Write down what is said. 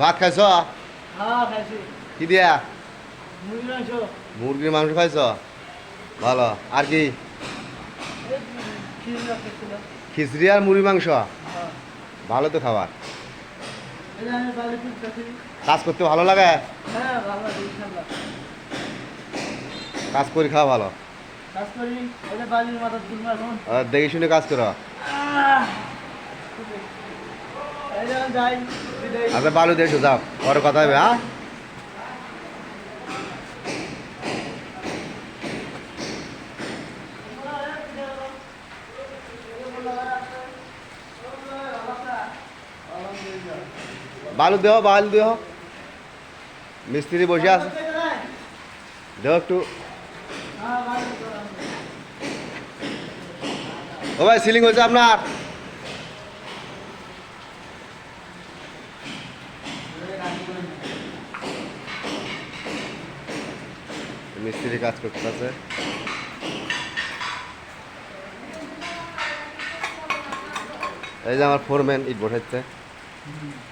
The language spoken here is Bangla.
ভাত খাইছ? কি দিয়া? মুরগির মাংস খাইছ? ভালো। আর কি? খিচড়ি আর মুরগি মাংস। ভালো তো খাবার। কাজ করতে ভালো লাগে? কাজ করি খাওয়া ভালো। দেখে শুনে কাজ করো। আচ্ছা বালু দিয়ে যাও, পরে কথা হবে। হ্যাঁ, বালু দেহ, বালু দেহ। মিস্ত্রি বসে আছে, দেহ একটু। ও ভাই, সিলিং হয়েছে আপনার? মিস্ত্রি কাজ করতে আছে। এই যে আমার ফোরম্যান ইট বসাচ্ছে।